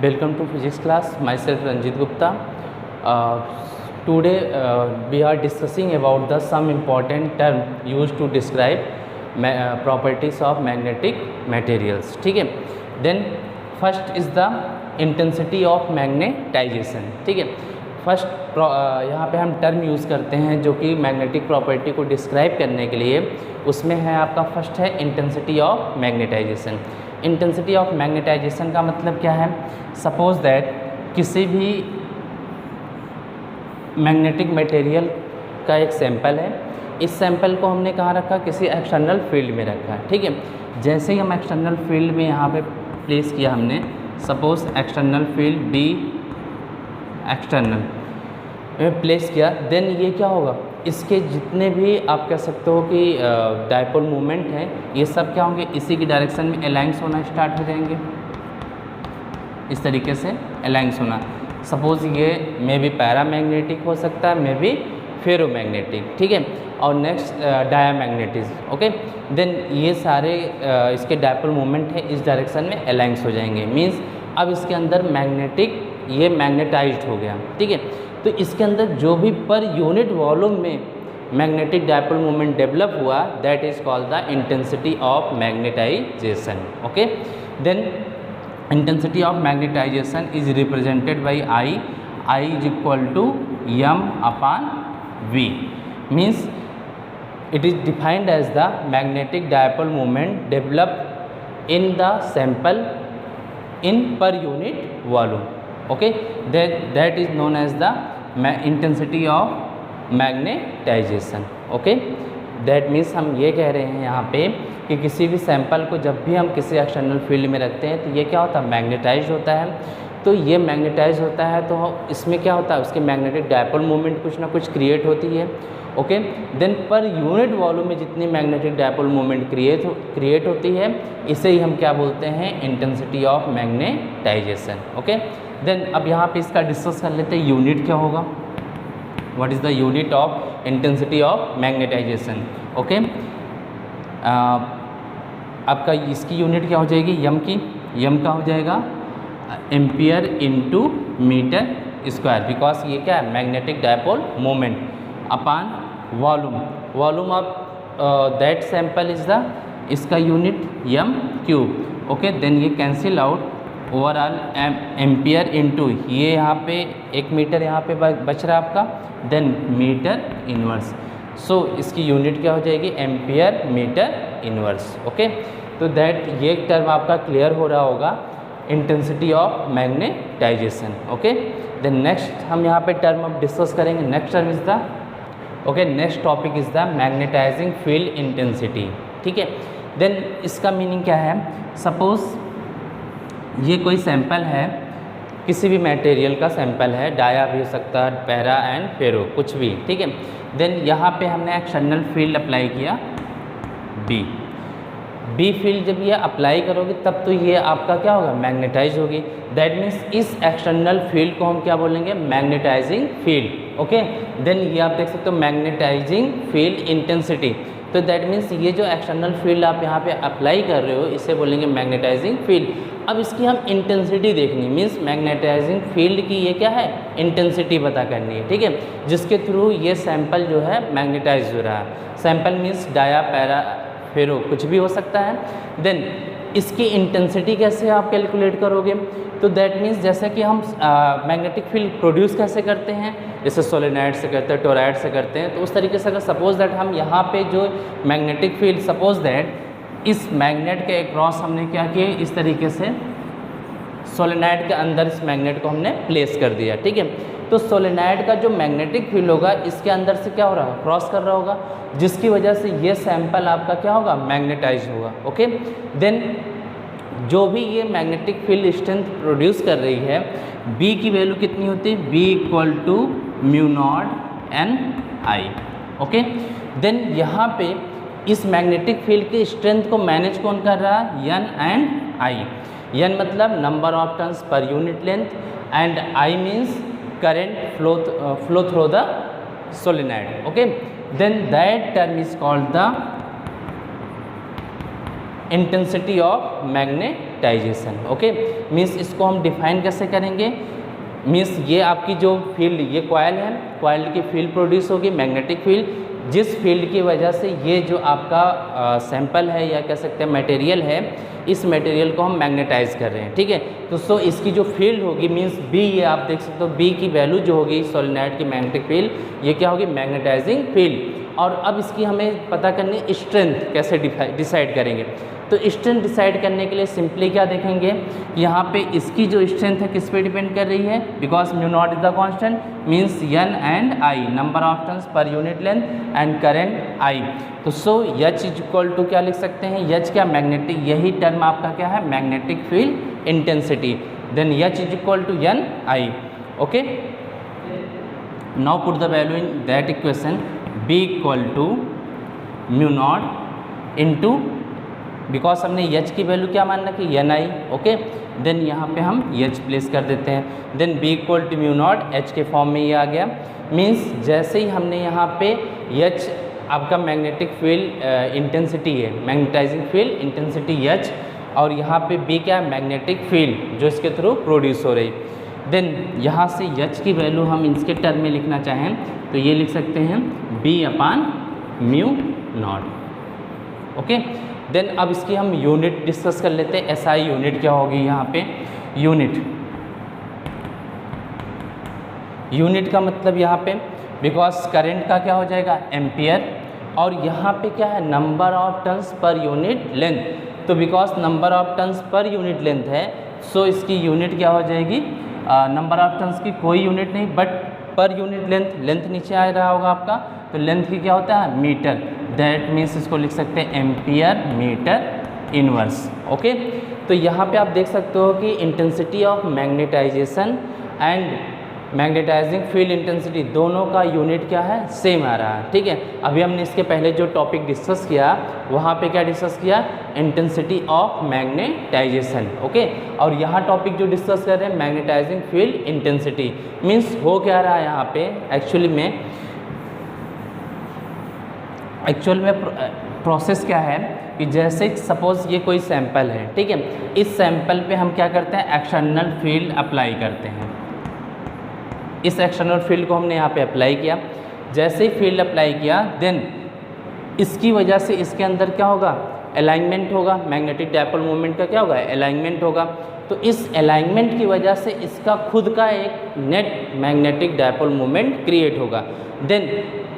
Welcome to physics class. Myself Ranjit Gupta. Today we are discussing about the some important term used to describe properties of magnetic materials. ठीक है. Then first is the intensity of magnetization. ठीक है. First यहाँ पे हम term use करते हैं जो कि मैग्नेटिक प्रॉपर्टी को डिस्क्राइब करने के लिए, उसमें है आपका फर्स्ट है intensity of magnetisation. Intensity of magnetisation का मतलब क्या है? सपोज दैट किसी भी मैग्नेटिक मटेरियल का एक सैंपल है. इस सैंपल को हमने कहाँ रखा? किसी एक्सटर्नल फील्ड में रखा. ठीक है. जैसे ही हम एक्सटर्नल फील्ड में यहाँ पे प्लेस किया हमने, suppose external field B external place किया, देन ये क्या होगा? इसके जितने भी आप कह सकते हो कि डायपोल मोमेंट है, ये सब क्या होंगे? इसी की डायरेक्शन में अलाइंस होना स्टार्ट हो जाएंगे. इस तरीके से अलाइंस होना. सपोज ये मे बी पैरामैग्नेटिक हो सकता है, मे बी फेरोमैग्नेटिक. ठीक है. और नेक्स्ट डायामैग्नेटिक. ओके. देन ये सारे इसके डायपोल मोमेंट है इस डायरेक्शन में अलाइंस हो जाएंगे. मीन्स अब इसके अंदर मैग्नेटिक ये मैग्नेटाइज्ड हो गया. ठीक है. तो इसके अंदर जो भी पर यूनिट वॉल्यूम में मैग्नेटिक डायपोल मोमेंट डेवलप हुआ, that is called the intensity of magnetization. Okay. Then intensity of magnetization is represented by I is equal to m upon v. Means it is defined as the magnetic dipole moment develop in the sample in per unit volume. Okay, that is known as the intensity of magnetization. Okay, that means हम ये कह रहे हैं यहाँ पे कि किसी भी सैंपल को जब भी हम किसी एक्सटर्नल फील्ड में रखते हैं तो ये क्या होता है? मैग्नेटाइज होता है. तो ये मैग्नेटाइज होता है तो इसमें क्या होता है? उसके मैग्नेटिक डायपोल मोमेंट कुछ ना कुछ क्रिएट होती है. Okay. Then per unit volume में जितनी मैग्नेटिक डायपोल मोमेंट क्रिएट होती है, इसे ही हम क्या बोलते हैं? Intensity of magnetization. Okay. Then अब यहाँ पे इसका डिस्कस कर लेते हैं यूनिट क्या होगा. What is the unit of intensity of magnetization. Okay. आपका इसकी यूनिट क्या हो जाएगी? यम की. यम का हो जाएगा ampere into metre square. Because ये क्या है? Magnetic dipole moment upon volume of that sample is the, इसका unit m cube. Okay. Then ये cancel out. Overall ampere into ये यहाँ पे 1 मीटर यहाँ पे बच रहा है आपका, देन मीटर इनवर्स. सो इसकी यूनिट क्या हो जाएगी? Ampere metre inverse. ओके. तो दैट ये टर्म आपका क्लियर हो रहा होगा, intensity of magnetization. Okay. Then next हम यहाँ पे टर्म अब डिस्कस करेंगे. Next term is the next topic is the magnetizing field intensity. ठीक है. देन इसका मीनिंग क्या है? सपोज ये कोई सैंपल है, किसी भी मटेरियल का सैंपल है, डाया भी हो सकता है, पैरा एंड फेरो, कुछ भी. ठीक है. देन यहाँ पे हमने एक्सटर्नल फील्ड अप्लाई किया बी फील्ड. जब ये अप्लाई करोगे तब तो ये आपका क्या होगा? मैग्नेटाइज होगी. दैट मीन्स इस एक्सटर्नल फील्ड को हम क्या बोलेंगे? Magnetising field. ओके. देन ये आप देख सकते हो मैग्नेटाइजिंग फील्ड इंटेंसिटी. तो दैट मीन्स ये जो एक्सटर्नल फील्ड आप यहाँ पे अप्लाई कर रहे हो, इसे बोलेंगे मैग्नेटाइजिंग फील्ड. अब इसकी हम इंटेंसिटी देखनी, मीन्स मैग्नेटाइजिंग फील्ड की ये क्या है? इंटेंसिटी पता करनी है. ठीक है. जिसके थ्रू ये सैंपल जो है मैग्नेटाइज हो रहा है. सैंपल मीन्स डाया, पैरा, फेरो, कुछ भी हो सकता है. देन इसकी इंटेंसिटी कैसे आप कैलकुलेट करोगे? तो दैट मीन्स जैसे कि हम मैग्नेटिक फील्ड प्रोड्यूस कैसे करते हैं, जैसे सोलेनॉइड से करते हैं, टोरॉइड से करते हैं, तो उस तरीके से अगर सपोज दैट हम यहाँ पे जो मैग्नेटिक फील्ड, सपोज दैट इस मैग्नेट के अक्रॉस हमने क्या किया? इस तरीके से सोलेनॉइड के अंदर इस मैग्नेट को हमने प्लेस कर दिया. ठीक है. तो सोलेनॉइड का जो मैग्नेटिक फील्ड होगा, इसके अंदर से क्या हो रहा है? क्रॉस कर रहा होगा, जिसकी वजह से ये सैंपल आपका क्या होगा? मैग्नेटाइज होगा. ओके. देन जो भी ये मैग्नेटिक फील्ड स्ट्रेंथ प्रोड्यूस कर रही है, B की वैल्यू कितनी होती है? B equal to mu naught N I. Okay. Then यहाँ पे इस मैग्नेटिक फील्ड की स्ट्रेंथ को मैनेज कौन कर रहा है? N and I. N मतलब number of turns per unit length, and I means current flow through the solenoid. Okay. Then that term is called the intensity of magnetism. Magnetization. Okay, means इसको हम define कैसे करेंगे, means ये आपकी जो field, ये coil है, coil की फील्ड प्रोड्यूस होगी, मैग्नेटिक फील्ड, जिस फील्ड की वजह से ये जो आपका सैंपल है या कह सकते हैं मटेरियल है, इस मटेरियल को हम मैग्नेटाइज कर रहे हैं। ठीक है, तो सो इसकी जो फील्ड होगी मीन्स बी, ये आप देख सकते हो बी की वैल्यू जो होगी सोलेनोइड की मैग्नेटिक फील्ड, ये क्या होगी, मैग्नेटाइजिंग फील्ड। और अब इसकी हमें पता करनी स्ट्रेंथ कैसे डिसाइड करेंगे। तो स्ट्रेंथ डिसाइड करने के लिए सिंपली क्या देखेंगे, यहाँ पे इसकी जो स्ट्रेंथ है किस पे डिपेंड कर रही है, because mu naught is the constant, means N and I, number of turns per unit length and current I. तो so H is equal to क्या लिख सकते हैं, एच क्या, मैग्नेटिक, यही टर्म आपका क्या है, magnetic field intensity, then H is equal to N I. Okay, now put the value in that equation, B equal to mu naught into, because हमने एच की वैल्यू क्या मान रखी, एन आई। ओके, देन यहाँ पे हम H place कर देते हैं, then B equal to mu naught, H के फॉर्म में ये आ गया। मीन्स जैसे ही हमने यहाँ पे एच आपका मैग्नेटिक फील्ड इंटेंसिटी है, मैग्नेटाइजिंग फील्ड इंटेंसिटी एच, और यहाँ पे बी क्या है, मैग्नेटिक फील्ड जो इसके थ्रू प्रोड्यूस हो रही। देन यहाँ से एच की वैल्यू हम इसके टर्म में लिखना चाहें तो ये लिख सकते हैं B upon mu naught. Okay, then अब इसकी हम यूनिट डिस्कस कर लेते हैं, एसआई यूनिट क्या होगी यहाँ पे, यूनिट का मतलब यहाँ पे, बिकॉज करंट का क्या हो जाएगा, एम्पियर, और यहाँ पे क्या है, number of turns per unit length. तो because number of turns per unit length है, सो इसकी यूनिट क्या हो जाएगी, नंबर ऑफ टर्न्स की कोई यूनिट नहीं बट पर यूनिट लेंथ, लेंथ नीचे आ रहा होगा आपका, तो लेंथ की क्या होता है, मीटर, दैट मीन्स इसको लिख सकते हैं एम्पियर मीटर इनवर्स। ओके, तो यहाँ पे आप देख सकते हो कि intensity of magnetization and magnetizing field intensity दोनों का यूनिट क्या है, सेम आ रहा है। ठीक है, अभी हमने इसके पहले जो टॉपिक डिस्कस किया वहाँ पे क्या डिस्कस किया, इंटेंसिटी ऑफ मैग्नेटाइजेशन। ओके, और यहाँ टॉपिक जो डिस्कस कर रहे हैं मैग्नेटाइजिंग फील्ड इंटेंसिटी, मीन्स हो क्या रहा है यहाँ पे, एक्चुअल में प्रोसेस क्या है कि जैसे सपोज ये कोई सैंपल है, ठीक है, इस सैंपल पे हम क्या करते हैं, एक्सटर्नल फील्ड अप्लाई करते हैं। इस एक्सटर्नल फील्ड को हमने यहाँ पे अप्लाई किया, जैसे ही फील्ड अप्लाई किया देन इसकी वजह से इसके अंदर क्या होगा, अलाइनमेंट होगा, मैग्नेटिक डायपोल मोमेंट का क्या होगा, अलाइनमेंट होगा। तो इस अलाइनमेंट की वजह से इसका खुद का एक net magnetic dipole moment create होगा। देन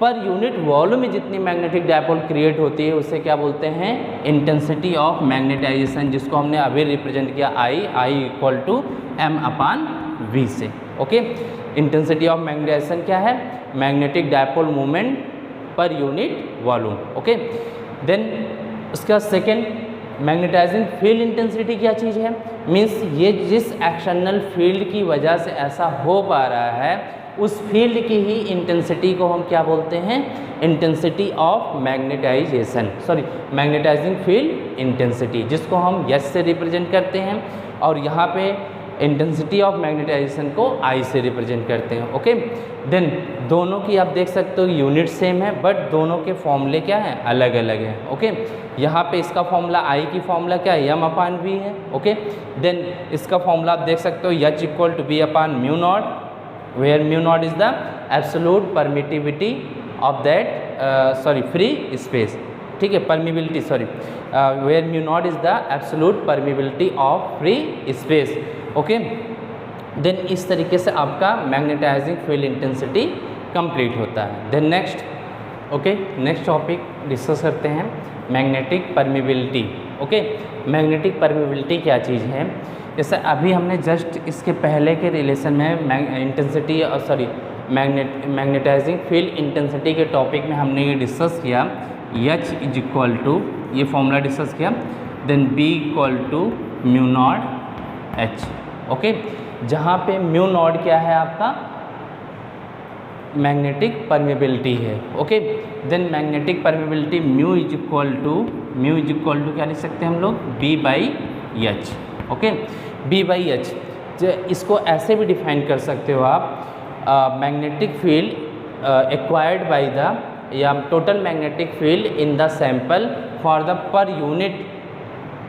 पर यूनिट वॉल्यूम में जितनी मैग्नेटिक डायपोल क्रिएट होती है उसे क्या बोलते हैं, इंटेंसिटी ऑफ मैग्नेटाइजेशन, जिसको हमने अभी रिप्रेजेंट किया I equal to M upon V से। ओके, इंटेंसिटी ऑफ मैग्नेटाइजेशन क्या है, magnetic dipole moment per unit volume. Okay, then उसका सेकेंड, मैग्नेटाइजिंग फील्ड इंटेंसिटी क्या चीज़ है, मीन्स ये जिस एक्सटर्नल फील्ड की वजह से ऐसा हो पा रहा है उस फील्ड की ही इंटेंसिटी को हम क्या बोलते हैं, intensity of magnetization, magnetizing field intensity, जिसको हम एच से रिप्रेजेंट करते हैं, और यहाँ पे इंटेंसिटी ऑफ मैग्नेटाइजेशन को आई से रिप्रेजेंट करते हैं। ओके, देन दोनों की आप देख सकते हो यूनिट सेम है बट दोनों के फॉर्मूले क्या हैं, अलग अलग हैं। ओके, यहाँ पे इसका फॉर्मूला आई की फॉर्मूला क्या है, एम अपान वी है। ओके, देन इसका फॉर्मूला आप देख सकते हो H equal to B upon mu naught, where mu naught is the absolute permittivity of that free space. ठीक है, permeability where mu naught is the absolute permeability of free space. Okay, then इस तरीके से आपका magnetising field intensity complete होता है। Then next, okay, next topic discuss करते हैं magnetic permeability. Okay, magnetic permeability क्या चीज़ है, जैसे अभी हमने जस्ट इसके पहले के रिलेशन में इंटेंसिटी मैग्नेटाइजिंग फील्ड इंटेंसिटी के टॉपिक में हमने ये डिस्कस किया, एच इज इक्वल टू, ये फॉर्मूला डिस्कस किया, then B equal to mu naught H. Okay, जहाँ पे म्यू नॉट क्या है आपका, मैग्नेटिक परमिबिलिटी है। Okay, then magnetic permeability mu is equal to क्या लिख सकते हैं हम लोग, B by H. Okay, B by H, इसको ऐसे भी डिफाइन कर सकते हो आप, magnetic field acquired by the या total magnetic field in the sample for the per unit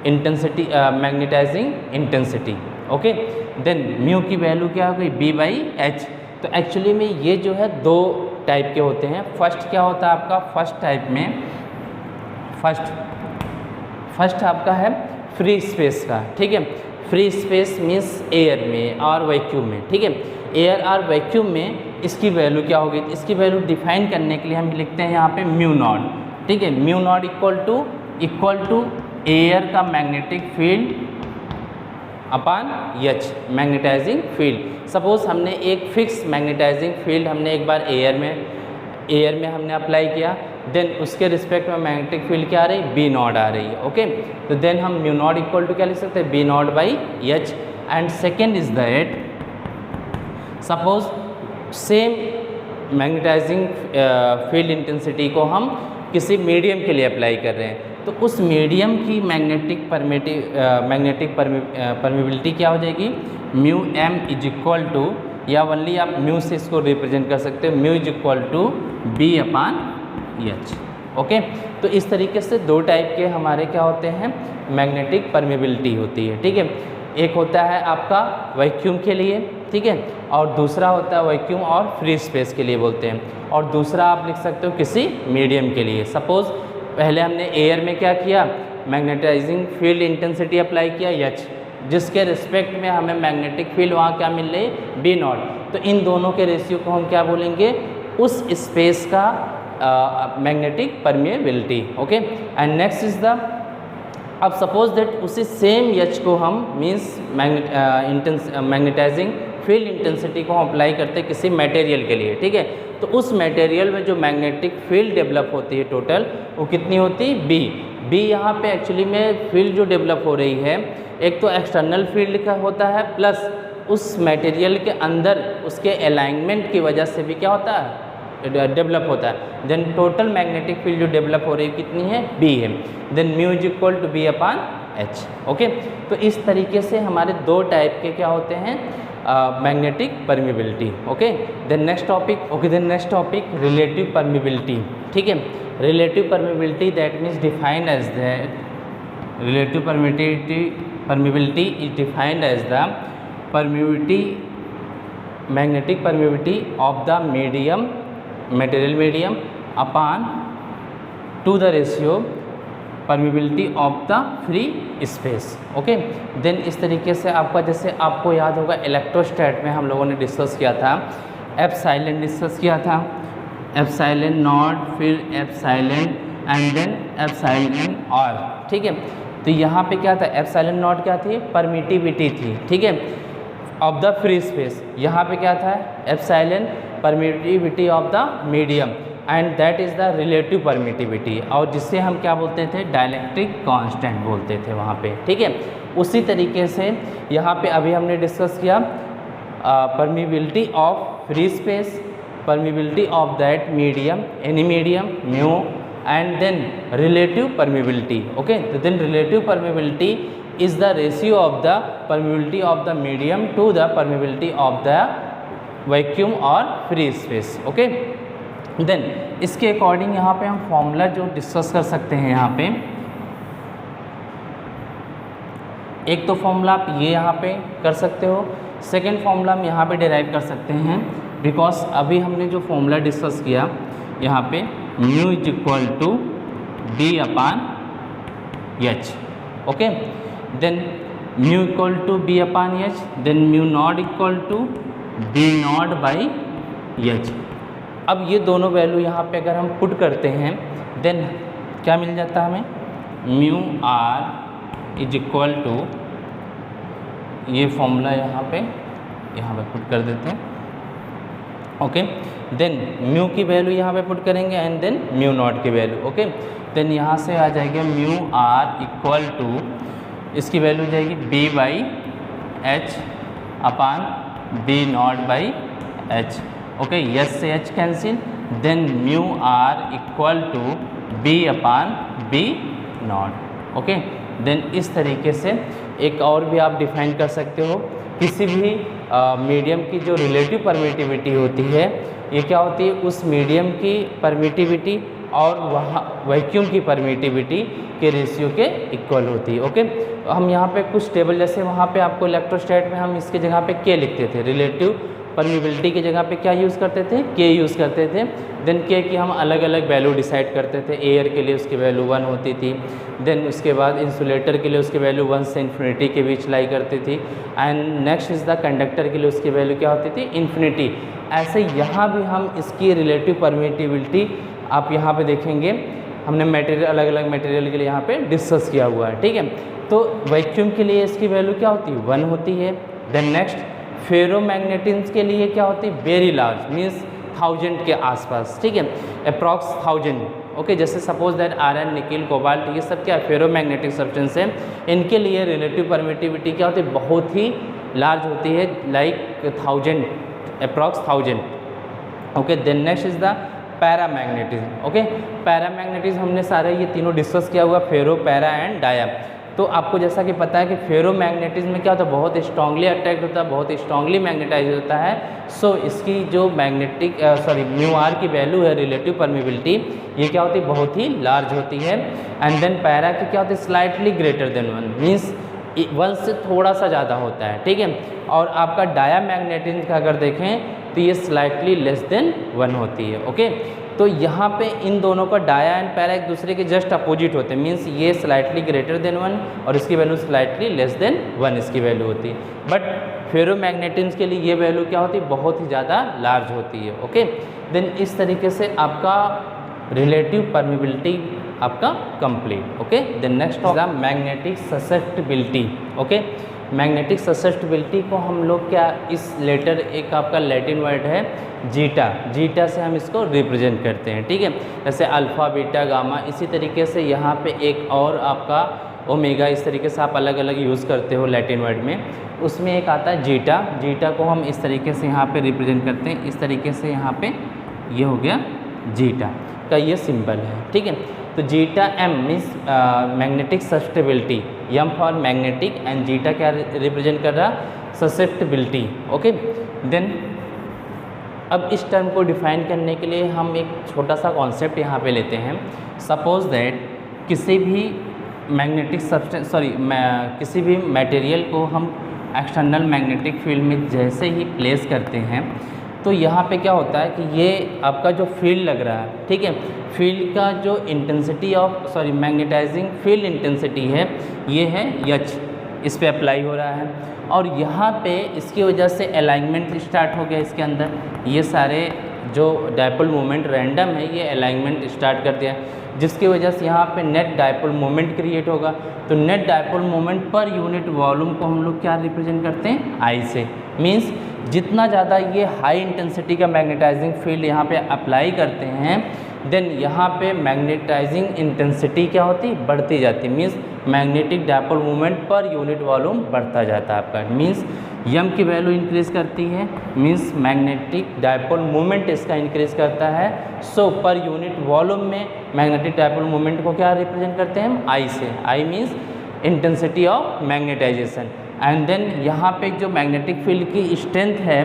intensity, magnetizing intensity. Okay, then mu की वैल्यू क्या हो गई, B/H। तो एक्चुअली में ये जो है दो टाइप के होते हैं। फर्स्ट क्या होता है आपका, फर्स्ट टाइप में फर्स्ट आपका है फ्री स्पेस का, ठीक है। फ्री स्पेस मीन्स एयर में और वैक्यूम में, ठीक है। एयर और वैक्यूम में इसकी वैल्यू क्या होगी, इसकी वैल्यू डिफाइन करने के लिए हम लिखते हैं यहाँ पे म्यू नॉट, ठीक है। Mu naught equal to air का magnetic field upon H, magnetizing field. Suppose हमने एक फिक्स मैग्नेटाइजिंग फील्ड हमने एक बार एयर में हमने अप्लाई किया, देन उसके रिस्पेक्ट में मैग्नेटिक फील्ड क्या आ रही है, B0 आ रही है। ओके, तो देन हम म्यू नॉट इक्वल टू क्या लिख सकते हैं, B0/H। And second is that suppose same magnetizing field intensity को हम किसी मीडियम के लिए अप्लाई कर रहे हैं, तो उस मीडियम की मैग्नेटिक परमिबिलिटी क्या हो जाएगी, mu m is equal to, या ओनली आप म्यू से इसको रिप्रेजेंट कर सकते हो, mu is equal to B/H। Okay, तो इस तरीके से दो टाइप के हमारे क्या होते हैं, मैग्नेटिक परमिबिलिटी होती है, ठीक है। एक होता है आपका वैक्यूम के लिए, ठीक है, और दूसरा होता है वैक्यूम और फ्री स्पेस के लिए बोलते हैं, और दूसरा आप लिख सकते हो किसी मीडियम के लिए। सपोज पहले हमने एयर में क्या किया, मैग्नेटाइजिंग फील्ड इंटेंसिटी अप्लाई किया H, जिसके रिस्पेक्ट में हमें मैग्नेटिक फील्ड वहाँ क्या मिल रही है, B0। तो इन दोनों के रेशियो को हम क्या बोलेंगे, उस स्पेस का magnetic permeability. Okay, and next is the, अब सपोज दैट उसी सेम H को हम मीन्स मैग्नेटाइजिंग फील्ड इंटेंसिटी को हम अप्लाई करते हैं किसी मटेरियल के लिए, ठीक है। तो उस मटेरियल में जो मैग्नेटिक फील्ड डेवलप होती है टोटल, वो कितनी होती है, B। यहाँ पे एक्चुअली में फील्ड जो डेवलप हो रही है, एक तो एक्सटर्नल फील्ड का होता है, प्लस उस मटेरियल के अंदर उसके अलाइनमेंट की वजह से भी क्या होता है, डेवलप होता है। देन टोटल मैग्नेटिक फील्ड जो डेवलप हो रही है कितनी है, B है। Then mu is equal to B/H। Okay, तो इस तरीके से हमारे दो टाइप के क्या होते हैं, magnetic permeability. Okay, then next topic relative permeability, ठीक है। Relative permeability that means defined as that, relative permeability is defined as the magnetic permeability of the material medium upon to the ratio permeability of the free space. Okay, then इस तरीके से आपका, जैसे आपको याद होगा इलेक्ट्रोस्टैट में हम लोगों ने डिस्कस किया था, एप्सिलॉन डिस्कस किया था, एप्सिलॉन नॉट, फिर epsilon and then epsilon R, ठीक है। तो यहाँ पे क्या था, एप्सिलॉन नॉट क्या थी, परमिटिविटी थी, ठीक है, ऑफ द फ्री स्पेस। यहाँ पे क्या था, epsilon permittivity of the medium, and that is the relative permittivity, और जिससे हम क्या बोलते थे, डायलेक्ट्रिक कांस्टेंट बोलते थे वहाँ पे, ठीक है। उसी तरीके से यहाँ पे अभी हमने डिस्कस किया permeability of free space, permeability of that medium, any medium mu, and then relative permeability. Okay, तो then relative permeability is the ratio of the permeability of the medium to the permeability of the vacuum और free space. Okay, then इसके according यहाँ पे हम formula जो discuss कर सकते हैं, यहाँ पे एक तो फॉर्मूला आप ये यहाँ पे कर सकते हो, सेकेंड फॉर्मूला हम यहाँ पे डिराइव कर सकते हैं, बिकॉज अभी हमने जो फॉर्मूला डिस्कस किया यहाँ पे mu is equal to B/H। Okay, then mu equal to B/H, then mu naught equal to B0/H। अब ये दोनों वैल्यू यहाँ पे अगर हम पुट करते हैं, देन क्या मिल जाता है हमें, mu R is equal to, ये फॉर्मूला यहाँ पे पुट कर देते हैं। ओके, देन म्यू की वैल्यू यहाँ पे पुट करेंगे, एंड देन म्यू नॉट की वैल्यू। ओके, देन यहाँ से आ जाएगा म्यू R इक्वल टू, इसकी वैल्यू जाएगी B/H upon B0/H। Okay, yes से H cancel, then mu R equal to B/B0। Okay, then इस तरीके से एक और भी आप डिफाइन कर सकते हो, किसी भी मीडियम की जो रिलेटिव परमिटिविटी होती है, ये क्या होती है, उस मीडियम की परमिटिविटी और वहाँ वैक्यूम की परमिटिविटी के रेशियो के इक्वल होती है। ओके, हम यहाँ पे कुछ टेबल, जैसे वहाँ पे आपको इलेक्ट्रोस्टैट में हम इसके जगह पे के लिखते थे, रिलेटिव परमिबिलिटी की जगह पे क्या यूज़ करते थे, के यूज़ करते थे। देन के की हम अलग अलग वैल्यू डिसाइड करते थे। एयर के लिए उसकी वैल्यू 1 होती थी, देन उसके बाद इंसुलेटर के लिए उसकी वैल्यू 1 से इन्फिनिटी के बीच लाई करती थी, and next is the conductor के लिए उसकी वैल्यू क्या होती थी, इन्फिनिटी। ऐसे यहाँ भी हम इसकी रिलेटिव परमिटिविटी आप यहाँ पे देखेंगे, हमने मटेरियल अलग अलग मटेरियल के लिए यहाँ पे डिस्कस किया हुआ है। ठीक है, तो वैक्यूम के लिए इसकी वैल्यू क्या होती है, 1 होती है। देन नेक्स्ट फेरोमैग्नेटिज्म के लिए क्या होती है, वेरी लार्ज, मीन्स 1000 के आसपास। ठीक है, अप्रॉक्स 1000। ओके, जैसे suppose that iron, nickel, cobalt, ये सब क्या फेरोमैग्नेटिक सब्सटेंस है, इनके लिए रिलेटिव परमिटिविटी क्या होती है, बहुत ही लार्ज होती है, like 1000, approx 1000। Okay, then next is the paramagnetism. Okay, paramagnetism हमने सारे ये तीनों डिस्कस किया हुआ, फेरो, पैरा एंड डाया। तो आपको जैसा कि पता है कि फेरोमैग्नेटिज्म में क्या होता है, बहुत स्ट्रांगली अट्रैक्ट होता है, बहुत स्ट्रांगली मैग्नेटाइज होता है। सो इसकी जो मैग्नेटिक म्यू आर की वैल्यू है, रिलेटिव परमिबिलिटी, ये क्या होती है, बहुत ही लार्ज होती है। एंड देन पैरा की क्या होती है, स्लाइटली ग्रेटर देन 1, मीन्स 1 से थोड़ा सा ज़्यादा होता है। ठीक है, और आपका डायामैग्नेटिज्म का अगर देखें तो ये स्लाइटली लेस देन 1 होती है। ओके, तो यहाँ पे इन दोनों का डाया एंड पैरा एक दूसरे के जस्ट अपोजिट होते हैं, मीन्स ये स्लाइटली ग्रेटर देन 1 और इसकी वैल्यू स्लाइटली लेस देन 1 इसकी वैल्यू होती है। बट फेरोमैग्नेटिज्म के लिए ये वैल्यू क्या होती है, बहुत ही ज़्यादा लार्ज होती है। ओके, देन इस तरीके से आपका रिलेटिव परमिबिलिटी आपका कंप्लीट। ओके, देन नेक्स्ट होगा magnetic susceptibility. Okay, magnetic susceptibility को हम लोग क्या, इस लेटर एक आपका लैटिन वर्ड है जीटा, जीटा से हम इसको रिप्रेजेंट करते हैं। ठीक है, जैसे अल्फ़ा, बीटा, गामा, इसी तरीके से यहाँ पे एक और आपका ओमेगा, इस तरीके से आप अलग अलग यूज़ करते हो लैटिन वर्ड में। उसमें एक आता है जीटा, जीटा को हम इस तरीके से यहाँ पे रिप्रेजेंट करते हैं, इस तरीके से यहाँ पे ये हो गया जीटा का ये सिंबल है। ठीक है, तो zeta M means magnetic susceptibility, M for magnetic and zeta क्या रिप्रेजेंट कर रहा, ससेप्टिबिलिटी। ओके, देन अब इस टर्म को डिफाइन करने के लिए हम एक छोटा सा कॉन्सेप्ट यहाँ पे लेते हैं। सपोज दैट किसी भी मैग्नेटिक सब्सटेंस किसी भी मटेरियल को हम एक्सटर्नल मैग्नेटिक फील्ड में जैसे ही प्लेस करते हैं तो यहाँ पे क्या होता है कि ये आपका जो फील्ड लग रहा है, ठीक है, फील्ड का जो intensity of magnetizing field intensity है, ये है एच, इस पे अप्लाई हो रहा है। और यहाँ पे इसकी वजह से अलाइनमेंट स्टार्ट हो गया इसके अंदर, ये सारे जो डायपोल मोमेंट रैंडम है ये अलाइनमेंट स्टार्ट कर दिया, जिसकी वजह से यहाँ पे नेट डायपोल मोमेंट क्रिएट होगा। तो net dipole moment per unit volume को हम लोग क्या रिप्रेजेंट करते हैं, आई से। मीन्स जितना ज़्यादा ये हाई इंटेंसिटी का मैग्नेटाइजिंग फील्ड यहाँ पे अप्लाई करते हैं, देन यहाँ पे मैग्नेटाइजिंग इंटेंसिटी क्या होती, बढ़ती जाती। Means magnetic dipole moment per unit volume बढ़ता जाता है आपका। मीन्स यम की वैल्यू इंक्रीज़ करती है, मीन्स मैग्नेटिक डायपोल मोमेंट इसका इंक्रीज़ करता है। सो पर यूनिट वॉल्यूम में मैग्नेटिक डायपोल मोमेंट को क्या रिप्रेजेंट करते हैं हम, आई से। I means intensity of magnetization. And then यहाँ पे जो मैग्नेटिक फील्ड की स्ट्रेंथ है,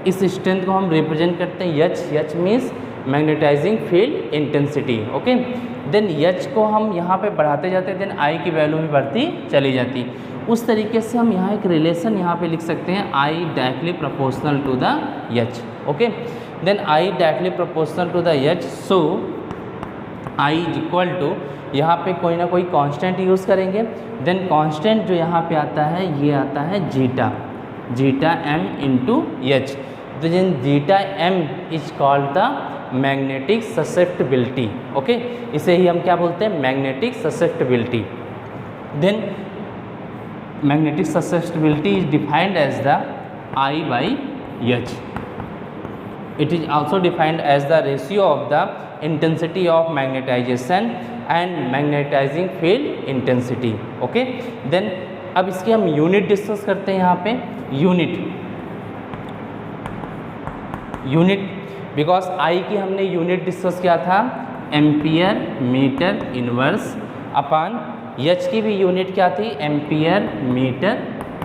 इस स्ट्रेंथ को हम रिप्रेजेंट करते हैं H, H means magnetizing field intensity. Okay, then H को हम यहाँ पे बढ़ाते जाते हैं, देन आई की वैल्यू भी बढ़ती चली जाती। उस तरीके से हम यहाँ एक रिलेशन यहाँ पे लिख सकते हैं, I directly proportional to the H. Okay, then I directly proportional to the H, so I is equal to, यहाँ पे कोई ना कोई कांस्टेंट यूज़ करेंगे। देन कांस्टेंट जो यहाँ पे आता है ये आता है zeta, zeta M into H. तो जिन zeta M is called the magnetic susceptibility. Okay, इसे ही हम क्या बोलते हैं, magnetic susceptibility. Then magnetic susceptibility is defined as the I by H. It is also defined as the ratio of the intensity of magnetization and magnetizing field intensity. Okay, then अब इसकी हम unit discuss करते हैं। यहाँ पे unit because I की हमने unit discuss किया था ampere metre inverse, upon H की भी यूनिट क्या थी, ampere metre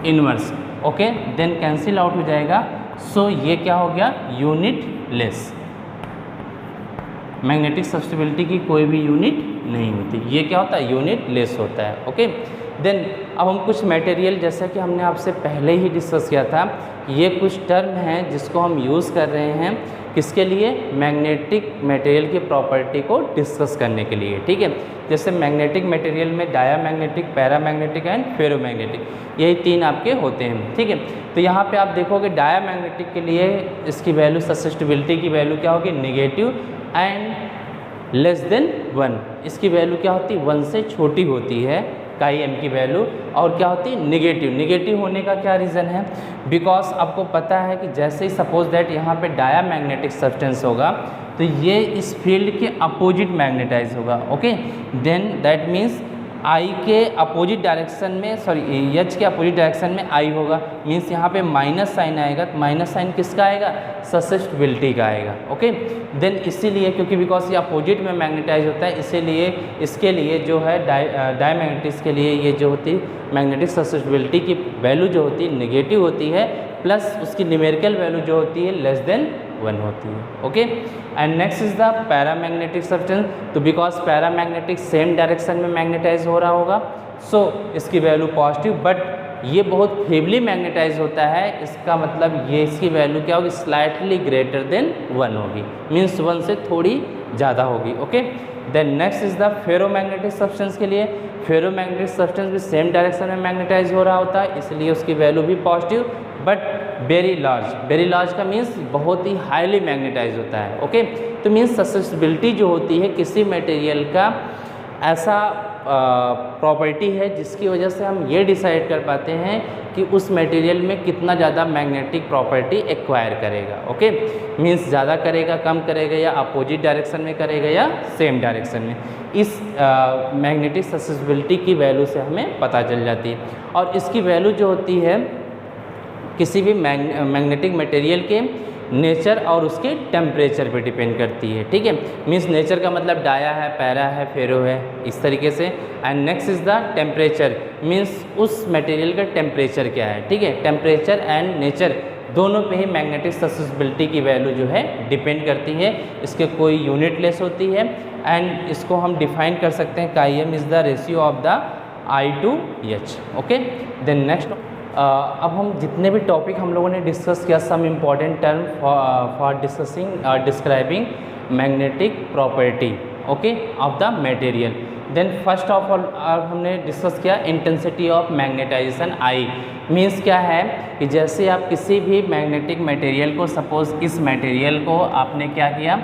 inverse. Okay, then cancel out हो जाएगा। सो ये क्या हो गया, यूनिट लेस। मैग्नेटिक सब्स्टिबिलिटी की कोई भी यूनिट नहीं होती, ये क्या होता है, यूनिट लेस होता है। ओके, देन अब हम कुछ मटेरियल, जैसा कि हमने आपसे पहले ही डिस्कस किया था, ये कुछ टर्म हैं जिसको हम यूज़ कर रहे हैं किसके लिए, मैग्नेटिक मटेरियल की प्रॉपर्टी को डिस्कस करने के लिए। ठीक है, जैसे मैग्नेटिक मटेरियल में डायामैग्नेटिक, पैरामैग्नेटिक एंड फेरोमैग्नेटिक, यही 3 आपके होते हैं। ठीक है, तो यहाँ पे आप देखोगे डायामैग्नेटिक के लिए इसकी वैल्यू, ससेप्टिबिलिटी की वैल्यू क्या होगी, नेगेटिव एंड लेस देन 1। इसकी वैल्यू क्या होती है, 1 से छोटी होती है काई एम की वैल्यू, और क्या होती है, निगेटिव। निगेटिव होने का क्या रीज़न है, बिकॉज आपको पता है कि जैसे ही सपोज दैट यहाँ पे डायामैग्नेटिक सब्सटेंस होगा तो ये इस फील्ड के अपोजिट मैग्नेटाइज होगा। Okay, then that means I के अपोजिट डायरेक्शन में, सॉरी एच के अपोजिट डायरेक्शन में आई होगा, मीन्स यहाँ पे माइनस साइन आएगा, तो माइनस साइन किसका आएगा, ससेप्टिबिलिटी का आएगा। ओके, देन इसीलिए क्योंकि बिकॉज ये अपोजिट में मैग्नेटाइज होता है, इसीलिए इसके लिए जो है डायमैग्नेटिक्स के लिए ये जो होती है मैग्नेटिक ससेप्टिबिलिटी की वैल्यू जो होती है नेगेटिव होती है, प्लस उसकी न्यूमेरिकल वैल्यू जो होती है लेस देन 1 होती है। Okay, and next is the paramagnetic substance. तो बिकॉज पैरामैग्नेटिक सेम डायरेक्शन में मैग्नेटाइज हो रहा होगा, सो इसकी वैल्यू पॉजिटिव, बट ये बहुत फेवली मैग्नेटाइज होता है, इसका मतलब ये इसकी वैल्यू क्या होगी, स्लाइटली ग्रेटर देन 1 होगी, मीन्स 1 से थोड़ी ज़्यादा होगी। Okay, then next is the ferromagnetic substance के लिए, फेरोमैग्नेटिक सब्सटेंस भी सेम डायरेक्शन में मैग्नेटाइज हो रहा होता है, इसलिए उसकी वैल्यू भी positive, but very large. Very large का मीन्स बहुत ही हाईली मैग्नेटाइज होता है। ओके, तो मीन्स ससेप्टिबिलिटी जो होती है किसी मटेरियल का ऐसा प्रॉपर्टी है जिसकी वजह से हम ये डिसाइड कर पाते हैं कि उस मटेरियल में कितना ज़्यादा मैग्नेटिक प्रॉपर्टी एक्वायर करेगा। ओके, मीन्स ज़्यादा करेगा, कम करेगा, या अपोजिट डायरेक्शन में करेगा या सेम डायरेक्शन में, इस मैग्नेटिक ससेप्टिबिलिटी की वैल्यू से हमें पता चल जाती है। और इसकी वैल्यू जो होती है किसी भी मैग्नेटिक मटेरियल के नेचर और उसके टेम्परेचर पे डिपेंड करती है। ठीक है, मीन्स नेचर का मतलब डाया है, पैरा है, फेरो है, इस तरीके से। And next is the temperature, means उस मटेरियल का टेम्परेचर क्या है। ठीक है, टेम्परेचर एंड नेचर दोनों पे ही मैग्नेटिक ससेप्टिबिलिटी की वैल्यू जो है डिपेंड करती है, इसके कोई यूनिट लेस होती है। एंड इसको हम डिफाइन कर सकते हैं, chi M is the ratio of the I to H. Okay, then next अब हम जितने भी टॉपिक हम लोगों ने डिस्कस किया, some important term for discussing describing magnetic property okay of the material. Then first of all हमने डिस्कस किया intensity of magnetization I. Means क्या है कि जैसे आप किसी भी मैग्नेटिक मटेरियल को, सपोज इस मटेरियल को आपने क्या किया,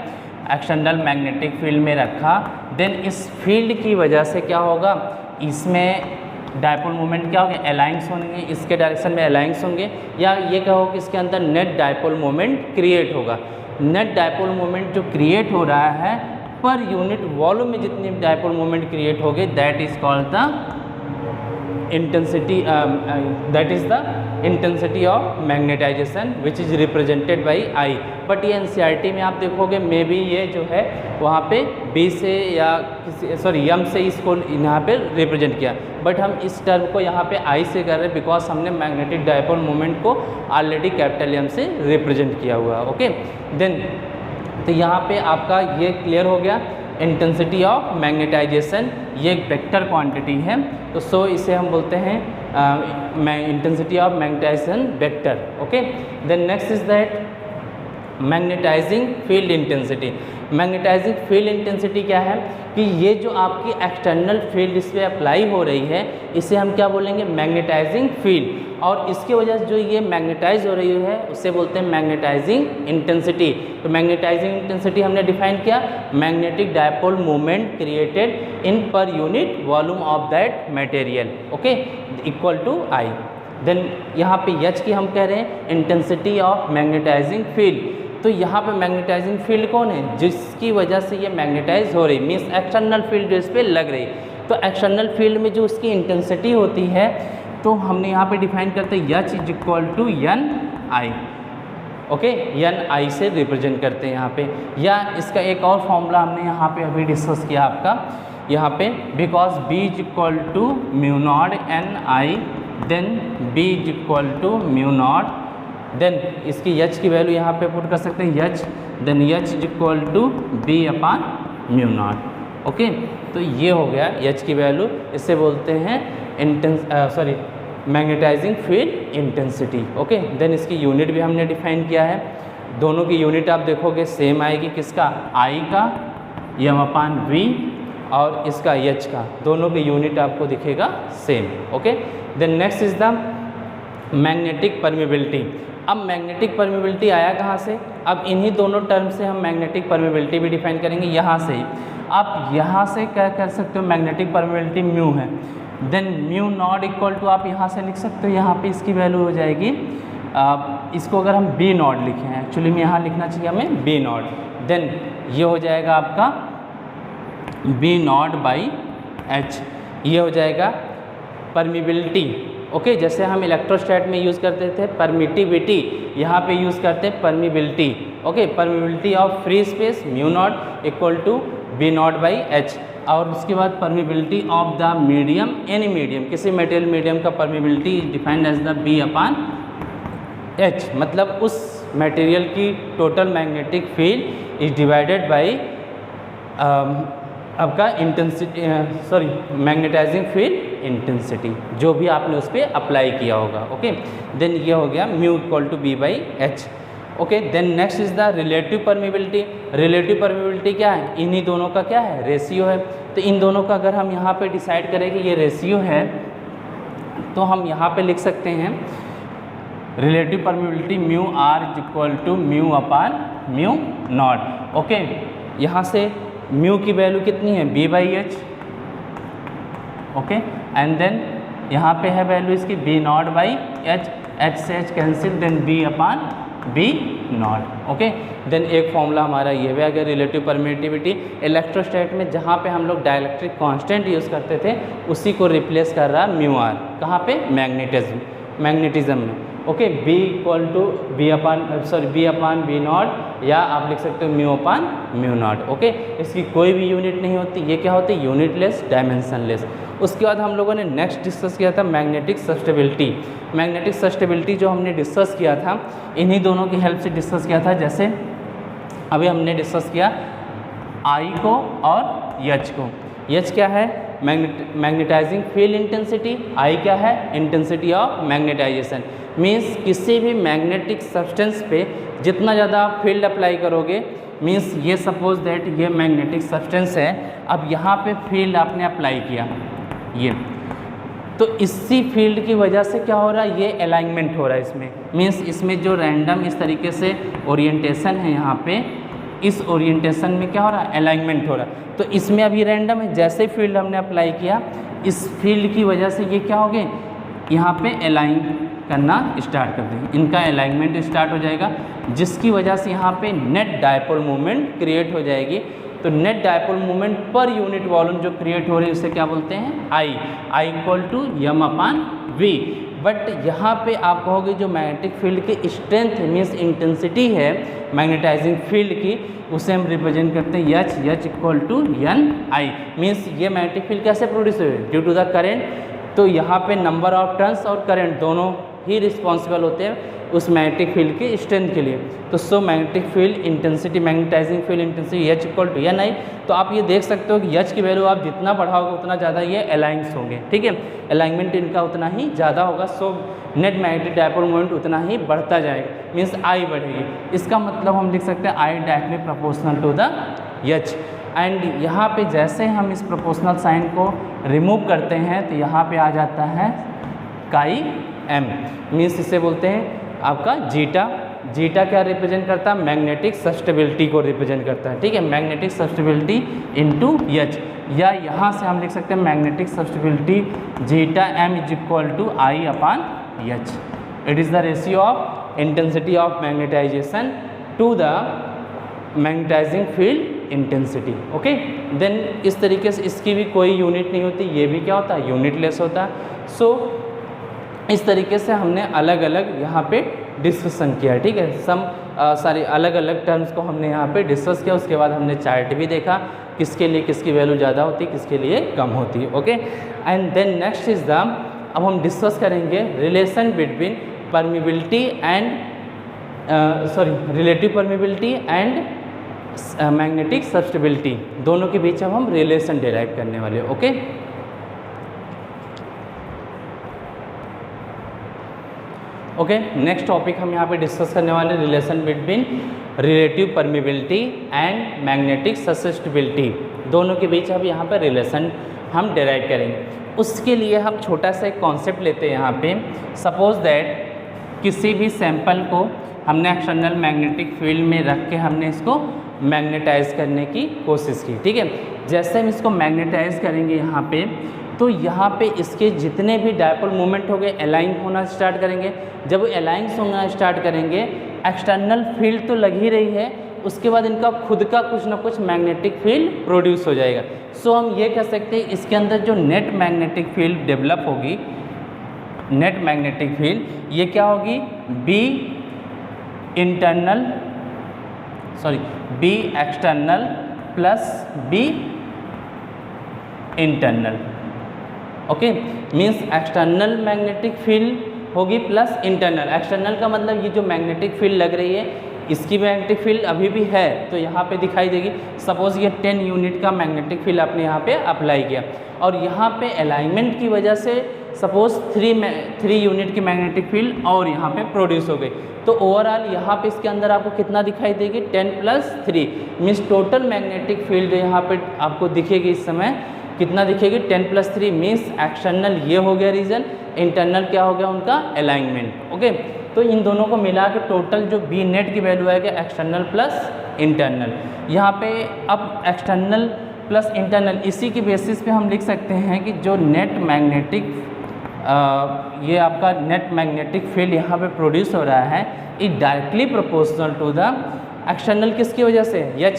एक्सटर्नल मैग्नेटिक फील्ड में रखा, देन इस फील्ड की वजह से क्या होगा, इसमें डायपोल मोमेंट क्या होंगे, अलाइंस होंगे, इसके डायरेक्शन में अलाइंस होंगे, या ये कहो कि इसके अंदर नेट डायपोल मोमेंट क्रिएट होगा। नेट डायपोल मोमेंट जो क्रिएट हो रहा है पर यूनिट वॉल्यूम में जितनी डायपोल मोमेंट क्रिएट होगी, that is called the intensity, that is the intensity of magnetisation which is represented by I. But ये एनसीईआरटी में आप देखोगे मे बी ये जो है वहाँ पे बी से या किसी सॉरी एम से इसको यहाँ पे रिप्रेजेंट किया, बट हम इस टर्म को यहाँ पे आई से कर रहे हैं बिकॉज हमने मैग्नेटिक डायपोल मोमेंट को ऑलरेडी कैपिटल एम से रिप्रेजेंट किया हुआ है। ओके, देन तो यहाँ पे आपका ये क्लियर हो गया, इंटेंसिटी ऑफ मैग्नेटाइजेशन ये एक वेक्टर क्वांटिटी है, तो सो इसे हम बोलते हैं intensity of magnetization vector. Okay, then next is that magnetizing field intensity. Magnetizing field intensity क्या है कि ये जो आपकी एक्सटर्नल फील्ड इस पर अप्लाई हो रही है, इसे हम क्या बोलेंगे, मैग्नेटाइजिंग फील्ड, और इसकी वजह से जो ये मैग्नेटाइज हो रही है उसे बोलते हैं मैग्नेटाइजिंग इंटेंसिटी। तो मैग्नेटाइजिंग इंटेंसिटी हमने डिफाइन किया, magnetic dipole moment created in per unit volume of that material, okay, equal to I. देन यहाँ पे एच की हम कह रहे हैं इंटेंसिटी ऑफ मैग्नेटाइजिंग फील्ड। तो यहाँ पे मैग्नेटाइजिंग फील्ड कौन है, जिसकी वजह से ये मैग्नेटाइज हो रही, मीन्स एक्सटर्नल फील्ड जो इस पर लग रही। तो एक्सटर्नल फील्ड में जो उसकी इंटेंसिटी होती है, तो हमने यहाँ पे डिफाइन करते हैं H is equal to N I. Okay, N I से रिप्रेजेंट करते हैं यहाँ पे, या इसका एक और फॉर्मूला हमने यहाँ पे अभी डिस्कस किया आपका यहाँ पे, because B is equal to mu naught N I, then B is equal to mu naught then इसकी एच की वैल्यू यहाँ पे पुट कर सकते हैं H, then H is equal to B upon mu naught. Okay, तो ये हो गया एच की वैल्यू, इससे बोलते हैं magnetizing field intensity. Okay, then इसकी यूनिट भी हमने डिफाइन किया है, दोनों की यूनिट आप देखोगे सेम आएगी, किसका, आई का एम अपान वी और इसका एच का, दोनों की यूनिट आपको दिखेगा same. Okay, then next is the magnetic permeability. अब मैग्नेटिक परमिबिलिटी आया कहाँ से, अब इन्हीं दोनों टर्म से हम मैग्नेटिक परमिबिलिटी भी डिफाइन करेंगे यहाँ से ही। आप यहाँ से क्या कर सकते हो, मैग्नेटिक परमिबिलिटी म्यू है, then mu naught equal to आप यहाँ से लिख सकते हो, यहाँ पे इसकी वैल्यू हो जाएगी, इसको अगर हम बी नॉट लिखें, एक्चुअली में यहाँ लिखना चाहिए हमें बी नॉट, देन ये हो जाएगा आपका बी नॉट बाई एच, ये हो जाएगा परमिबिलिटी। ओके, जैसे हम इलेक्ट्रोस्टैट में यूज़ करते थे परमिटिविटी, यहाँ पे यूज़ करते हैं permeability. Okay, permeability of free space mu naught equal to B naught by H, और उसके बाद permeability of the medium, any medium, किसी मेटेरियल मीडियम का permeability is defined as the B upon H, मतलब उस material की total magnetic field is divided by आपका intensity, magnetizing field intensity, जो भी आपने उस पर अप्लाई किया होगा। ओके, देन ये हो गया mu equal to B by H. Okay, then next is the relative permeability. Relative permeability क्या है, इन्हीं दोनों का क्या है, रेशियो है। तो इन दोनों का अगर हम यहाँ पे डिसाइड करें कि ये रेशियो है, तो हम यहाँ पे लिख सकते हैं relative permeability mu R is equal to mu upon mu naught. Okay, यहाँ से म्यू की वैल्यू कितनी है, B by H. Okay, and then यहाँ पे है वैल्यू इसकी B naught by H, H से H cancel, then B upon B naught. Okay, then एक फॉर्मूला हमारा ये भी आ गया रिलेटिव परमिटिविटी। इलेक्ट्रोस्टैट में जहाँ पे हम लोग डाइलेक्ट्रिक कांस्टेंट यूज़ करते थे, उसी को रिप्लेस कर रहा म्यू आर, कहाँ पे, मैग्नेटिज्म में। Okay, B equal to B upon B naught, या आप लिख सकते हो mu upon mu naught. Okay, इसकी कोई भी यूनिट नहीं होती, ये क्या होती है, यूनिटलेस, डायमेंशनलेस। उसके बाद हम लोगों ने नेक्स्ट डिस्कस किया था मैग्नेटिक सस्टेबिलिटी। मैग्नेटिक सस्टेबिलिटी जो हमने डिस्कस किया था, इन्हीं दोनों की हेल्प से डिस्कस किया था। जैसे अभी हमने डिस्कस किया आई को और एच को। एच क्या है, मैग्नेटाइजिंग फील्ड इंटेंसिटी, आई क्या है, इंटेंसिटी ऑफ मैग्नेटाइजेशन। मीन्स किसी भी मैग्नेटिक सब्सटेंस पे जितना ज़्यादा आप फील्ड अप्लाई करोगे, मीन्स ये सपोज दैट ये मैग्नेटिक सब्सटेंस है, अब यहाँ पे फील्ड आपने अप्लाई किया ये, तो इसी फील्ड की वजह से क्या हो रहा है, ये अलाइनमेंट हो रहा है इसमें। मीन्स इसमें जो रैंडम इस तरीके से ओरिएंटेशन है यहाँ पे, इस ओरिएंटेशन में क्या हो रहा है, अलाइनमेंट हो रहा है। तो इसमें अभी रैंडम है, जैसे ही फील्ड हमने अप्लाई किया, इस फील्ड की वजह से ये क्या हो गए, यहाँ पे अलाइन करना स्टार्ट कर देंगे, इनका अलाइनमेंट स्टार्ट हो जाएगा, जिसकी वजह से यहाँ पे नेट डायपोल मूवमेंट क्रिएट हो जाएगी। तो net dipole movement per unit volume जो क्रिएट हो रही है उसे क्या बोलते हैं, I equal to M upon V. But यहाँ पे आप कहोगे जो मैग्नेटिक फील्ड की स्ट्रेंथ मीन्स इंटेंसिटी है मैग्नेटाइजिंग फील्ड की, उसे हम रिप्रेजेंट करते हैं H equal to N I. Means ये मैग्नेटिक फील्ड कैसे प्रोड्यूस हुए, ड्यू टू द करेंट। तो यहाँ पे नंबर ऑफ टर्न्स और करंट दोनों ही रिस्पॉन्सिबल होते हैं उस मैग्नेटिक फील्ड की स्ट्रेंथ के लिए। तो so magnetic field intensity, magnetizing field intensity H equal to N I. तो आप ये देख सकते हो कि एच की वैल्यू आप जितना बढ़ाओगे उतना ज़्यादा ये अलाइंस होंगे, ठीक है, अलाइनमेंट इनका उतना ही ज़्यादा होगा। So net magnetic dipole moment उतना ही बढ़ता जाएगा, मीन्स आई बढ़ेगी। इसका मतलब हम लिख सकते हैं I directly proportional to the H. And यहाँ पे जैसे हम इस प्रोपोर्शनल साइन को रिमूव करते हैं तो यहाँ पे आ जाता है काई एम, मीन्स इसे बोलते हैं आपका जीटा। जीटा क्या रिप्रेजेंट करता है, मैग्नेटिक सस्टेबिलिटी को रिप्रेजेंट करता है, ठीक है, मैग्नेटिक सस्टेबिलिटी इनटू एच। या यहाँ से हम लिख सकते हैं magnetic susceptibility zeta M is equal to I upon H. It is the ratio of intensity of magnetization to the magnetizing field intensity. Okay, then इस तरीके से इसकी भी कोई यूनिट नहीं होती, ये भी क्या होता है, यूनिटलेस होता है। सो इस तरीके से हमने अलग अलग यहाँ पे डिस्कशन किया है, ठीक है, सारी अलग अलग टर्म्स को हमने यहाँ पे डिस्कस किया। उसके बाद हमने चार्ट भी देखा, किसके लिए किसकी वैल्यू ज़्यादा होती है, किसके लिए कम होती है। Okay, and then next is the, अब हम डिस्कस करेंगे relation between permeability and relative permeability and magnetic susceptibility, दोनों के बीच अब हम रिलेशन डिराइव करने वाले। ओके, ओके, नेक्स्ट टॉपिक हम यहाँ पे डिस्कस करने वाले relation between relative permeability and magnetic susceptibility, दोनों के बीच अब यहाँ पे रिलेशन हम डिराइव करेंगे। उसके लिए हम छोटा सा एक कॉन्सेप्ट लेते हैं यहाँ पे। सपोज दैट किसी भी सैंपल को हमने एक्सटर्नल मैग्नेटिक फील्ड में रख के हमने इसको मैग्नेटाइज करने की कोशिश की। ठीक है, जैसे हम इसको मैग्नेटाइज करेंगे यहाँ पे, तो यहाँ पे इसके जितने भी डायपोल मोमेंट हो गए अलाइन होना स्टार्ट करेंगे। जब वो अलाइन होना स्टार्ट करेंगे, एक्सटर्नल फील्ड तो लग ही रही है, उसके बाद इनका खुद का कुछ ना कुछ मैग्नेटिक फील्ड प्रोड्यूस हो जाएगा। सो हम ये कह सकते हैं इसके अंदर जो नेट मैग्नेटिक फील्ड डेवलप होगी, नेट मैग्नेटिक फील्ड ये क्या होगी, B external plus B internal. Okay, means external magnetic field होगी प्लस इंटरनल। एक्सटर्नल का मतलब ये जो मैग्नेटिक फील्ड लग रही है इसकी मैग्नेटिक फील्ड अभी भी है तो यहाँ पे दिखाई देगी। सपोज ये 10 यूनिट का मैग्नेटिक फील्ड आपने यहाँ पे अप्लाई किया और यहाँ पे अलाइनमेंट की वजह से सपोज 3 यूनिट की मैग्नेटिक फील्ड और यहाँ पे प्रोड्यूस हो गई, तो ओवरऑल यहाँ पे इसके अंदर आपको कितना दिखाई देगी, 10 + 3 मीन्स टोटल मैग्नेटिक फील्ड जो यहाँ पे आपको दिखेगी इस समय कितना दिखेगी, 10 + 3 मीन्स एक्सटर्नल ये हो गया रीजन, इंटरनल क्या हो गया उनका अलाइनमेंट। ओके, तो इन दोनों को मिला के टोटल जो बी नेट की वैल्यू आएगा एक्सटर्नल प्लस इंटरनल। यहाँ पे अब एक्सटर्नल प्लस इंटरनल इसी की बेसिस पे हम लिख सकते हैं कि जो नेट मैग्नेटिक ये आपका नेट मैग्नेटिक फील्ड यहाँ पे प्रोड्यूस हो रहा है it directly proportional to the external किसकी वजह से, एच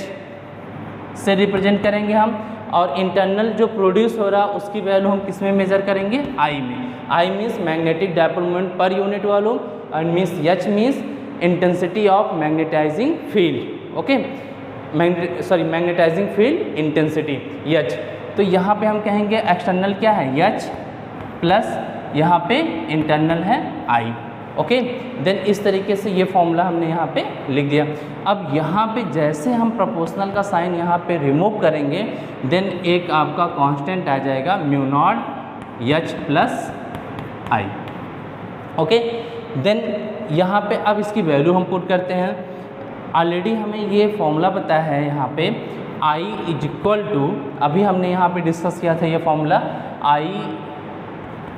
से रिप्रेजेंट करेंगे हम, और इंटरनल जो प्रोड्यूस हो रहा है उसकी वैल्यू हम किस में मेजर करेंगे, आई में। I means magnetic dipole moment per unit volume and means H means intensity of magnetizing field. Okay, magnetizing field intensity H। तो यहाँ पे हम कहेंगे एक्सटर्नल क्या है H प्लस यहाँ पे इंटरनल है I। ओके, देन इस तरीके से ये फॉर्मूला हमने यहाँ पे लिख दिया। अब यहाँ पे जैसे हम प्रोपोर्शनल का साइन यहाँ पे रिमूव करेंगे देन एक आपका कांस्टेंट आ जाएगा μ0 H plus I। Okay, then यहाँ पे अब इसकी वैल्यू हम पुट करते हैं। ऑलरेडी हमें ये फॉर्मूला पता है यहाँ पे I = अभी हमने यहाँ पे डिस्कस किया था ये formula, I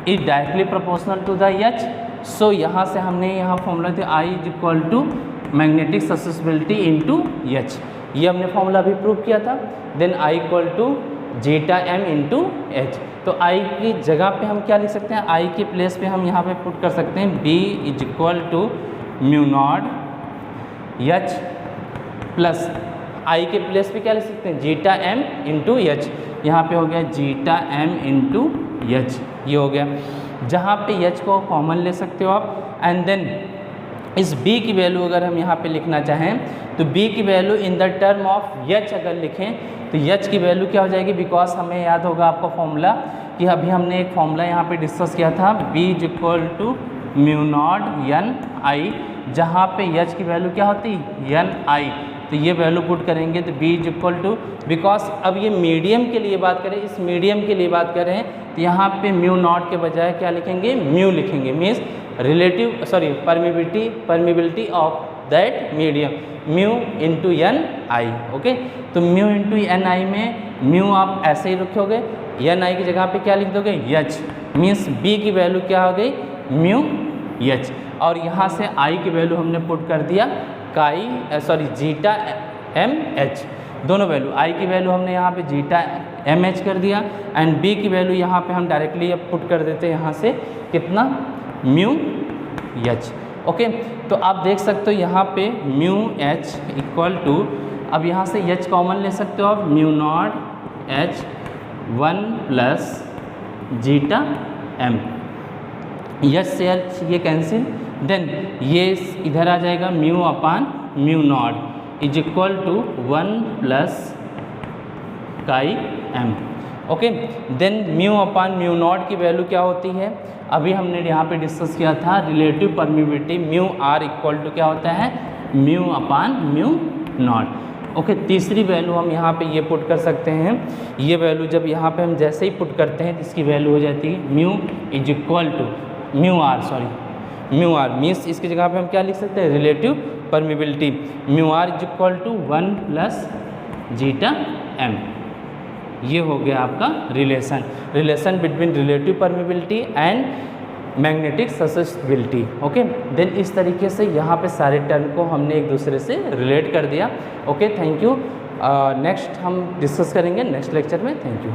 is directly proportional to the H। So यहाँ से हमने यहाँ फॉर्मूला दिया I = magnetic susceptibility into H, ये हमने फॉर्मूला अभी प्रूव किया था। Then I = ζm into H। तो I की जगह पे हम क्या लिख सकते हैं, I के प्लेस पे हम यहाँ पे पुट कर सकते हैं B = μ0 H प्लस I के प्लेस पे क्या लिख सकते हैं, ζm इनटू H। यहाँ पे हो गया ζm इनटू H, ये हो गया। जहाँ पे H को कॉमन ले सकते हो आप। एंड देन इस B की वैल्यू अगर हम यहाँ पे लिखना चाहें तो B की value in the term of H अगर लिखें तो H की वैल्यू क्या हो जाएगी, बिकॉज हमें याद होगा आपका फॉर्मूला कि अभी हमने एक फॉर्मूला यहाँ पे डिस्कस किया था B = μ0 Ni, जहाँ पे H की वैल्यू क्या होती Ni, तो ये वैल्यू पुट करेंगे तो B = बिकॉज अब ये मीडियम के लिए बात करें, इस मीडियम के लिए बात करें तो यहाँ पे μ0 के बजाय क्या लिखेंगे, म्यू लिखेंगे, means permeability of that medium, mu into Ni। Okay, तो म्यू इंटू Ni में म्यू आप ऐसे ही रखोगे, Ni की जगह पे क्या लिख दोगे H, मीन्स B की वैल्यू क्या हो गई म्यू H, और यहाँ से I की वैल्यू हमने पुट कर दिया ζmH, दोनों वैल्यू I की वैल्यू हमने यहाँ पे ζmH कर दिया एंड B की वैल्यू यहाँ पे हम डायरेक्टली अब पुट कर देते हैं यहाँ से कितना म्यू H। ओके, तो आप देख सकते हो यहाँ पे μH = अब यहाँ से H कॉमन ले सकते हो आप, μ0 H 1 प्लस ζm, H से H ये कैंसिल, देन ये इधर आ जाएगा μ/μ0 = 1 plus chi m। Okay. Then mu upon mu naught की वैल्यू क्या होती है, अभी हमने यहाँ पे डिस्कस किया था relative permeability mu R equal to क्या होता है, mu upon mu naught. Okay, तीसरी वैल्यू हम यहाँ पे ये पुट कर सकते हैं, ये वैल्यू जब यहाँ पे हम जैसे ही पुट करते हैं तो इसकी वैल्यू हो जाती है mu is equal to mu R, mu R means इसकी जगह पे हम क्या लिख सकते हैं, relative permeability mu R is equal to 1 plus zeta M. ये हो गया आपका relation between relative permeability and magnetic susceptibility. Okay, then इस तरीके से यहाँ पे सारे टर्म को हमने एक दूसरे से रिलेट कर दिया। Okay, thank you. नेक्स्ट हम डिस्कस करेंगे नेक्स्ट लेक्चर में। Thank you.